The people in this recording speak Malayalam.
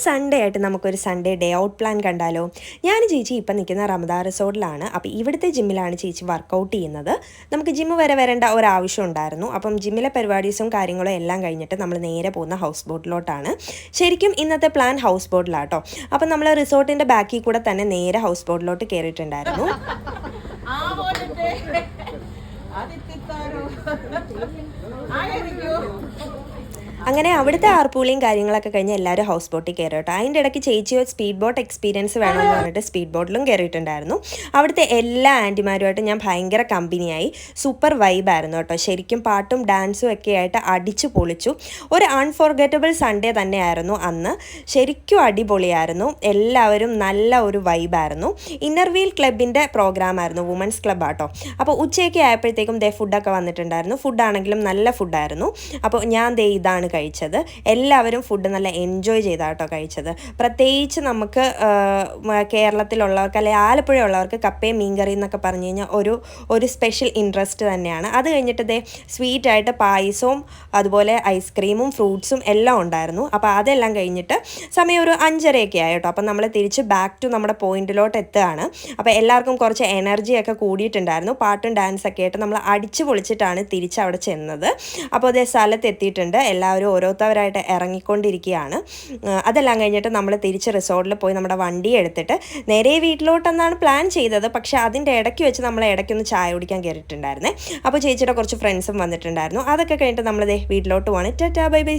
സൺഡേ ആയിട്ട് നമുക്കൊരു സൺഡേ ഡേ ഔട്ട് പ്ലാൻ കണ്ടാലോ? ഞാൻ ചേച്ചി ഇപ്പം നിൽക്കുന്ന റമദാ റിസോർട്ടിലാണ്. അപ്പോൾ ഇവിടുത്തെ ജിമ്മിലാണ് ചേച്ചി വർക്കൗട്ട് ചെയ്യുന്നത്. നമുക്ക് ജിമ്മ് വരെ വരേണ്ട ഒരാവശ്യം ഉണ്ടായിരുന്നു. അപ്പം ജിമ്മിലെ പരിപാടീസും കാര്യങ്ങളും എല്ലാം കഴിഞ്ഞിട്ട് നമ്മൾ നേരെ പോകുന്ന ഹൗസ് ബോട്ടിലോട്ടാണ്. ശരിക്കും ഇന്നത്തെ പ്ലാൻ ഹൗസ് ബോട്ടിലാട്ടോ. അപ്പം നമ്മൾ റിസോർട്ടിൻ്റെ ബാക്കിൽ കൂടെ തന്നെ നേരെ ഹൗസ് ബോട്ടിലോട്ട് കയറിയിട്ടുണ്ടായിരുന്നു. അങ്ങനെ അവിടുത്തെ ആർപ്പൂളിയും കാര്യങ്ങളൊക്കെ കഴിഞ്ഞ് എല്ലാവരും ഹൗസ് ബോട്ടിൽ കയറി കേട്ടോ. അതിൻ്റെ ഇടയ്ക്ക് ചേച്ചി ഒരു സ്പീഡ് ബോട്ട് എക്സ്പീരിയൻസ് വേണമെന്ന് പറഞ്ഞിട്ട് സ്പീഡ് ബോട്ടിലും കയറിയിട്ടുണ്ടായിരുന്നു. അവിടുത്തെ എല്ലാ ആൻറ്റിമാരുമായിട്ട് ഞാൻ ഭയങ്കര കമ്പനിയായി. സൂപ്പർ വൈബായിരുന്നു കേട്ടോ. ശരിക്കും പാട്ടും ഡാൻസും ഒക്കെ ആയിട്ട് അടിച്ചു പൊളിച്ചു. ഒരു അൺഫോർഗറ്റബിൾ സൺഡേ തന്നെയായിരുന്നു അന്ന്. ശരിക്കും അടിപൊളിയായിരുന്നു. എല്ലാവരും നല്ല ഒരു വൈബായിരുന്നു. ഇന്നർ വീൽ ക്ലബിൻ്റെ പ്രോഗ്രാമായിരുന്നു, വുമൻസ് ക്ലബ് ആട്ടോ. അപ്പോൾ ഉച്ചയൊക്കെ ആയപ്പോഴത്തേക്കും ഫുഡൊക്കെ വന്നിട്ടുണ്ടായിരുന്നു. ഫുഡാണെങ്കിലും നല്ല ഫുഡായിരുന്നു. അപ്പോൾ ഞാൻ ഇതാണ് കഴിച്ചത്. എല്ലാവരും ഫുഡ് നല്ല എൻജോയ് ചെയ്താട്ടോ കഴിച്ചത്. പ്രത്യേകിച്ച് നമുക്ക് കേരളത്തിലുള്ളവർക്ക് അല്ലെങ്കിൽ ആലപ്പുഴയുള്ളവർക്ക് കപ്പയും മീൻകറി എന്നൊക്കെ പറഞ്ഞു കഴിഞ്ഞാൽ ഒരു സ്പെഷ്യൽ ഇൻട്രസ്റ്റ് തന്നെയാണ്. അത് കഴിഞ്ഞിട്ട് സ്വീറ്റായിട്ട് പായസവും അതുപോലെ ഐസ്ക്രീമും ഫ്രൂട്ട്സും എല്ലാം ഉണ്ടായിരുന്നു. അപ്പോൾ അതെല്ലാം കഴിഞ്ഞിട്ട് സമയം ഒരു 5:30 ആയി കേട്ടോ. അപ്പം നമ്മൾ തിരിച്ച് ബാക്ക് ടു നമ്മുടെ പോയിന്റിലോട്ട് എത്തുകയാണ്. അപ്പോൾ എല്ലാവർക്കും കുറച്ച് എനർജിയൊക്കെ കൂടിയിട്ടുണ്ടായിരുന്നു. പാട്ടും ഡാൻസൊക്കെ ആയിട്ട് നമ്മൾ അടിച്ചു പൊളിച്ചിട്ടാണ് തിരിച്ച് അവിടെ ചെന്നത്. അപ്പോൾ അതേ സ്ഥലത്ത് എത്തിയിട്ടുണ്ട്. എല്ലാവരും ഓരോരുത്തരായിട്ട് ഇറങ്ങിക്കൊണ്ടിരിക്കുകയാണ്. അതെല്ലാം കഴിഞ്ഞിട്ട് നമ്മൾ തിരിച്ച് റിസോർട്ടിൽ പോയി നമ്മുടെ വണ്ടി എടുത്തിട്ട് നേരെ വീട്ടിലോട്ടെന്നാണ് പ്ലാൻ ചെയ്തത്. പക്ഷേ അതിൻ്റെ ഇടയ്ക്ക് വെച്ച് നമ്മൾ ഇടയ്ക്കൊന്ന് ചായ കുടിക്കാൻ കയറിയിട്ടുണ്ടായിരുന്നേ. അപ്പോൾ ചേച്ചിയുടെ കുറച്ച് ഫ്രണ്ട്സും വന്നിട്ടുണ്ടായിരുന്നു. അതൊക്കെ കഴിഞ്ഞിട്ട് നമ്മൾ വീട്ടിലോട്ട് പോവാണ്. Tata bye bye.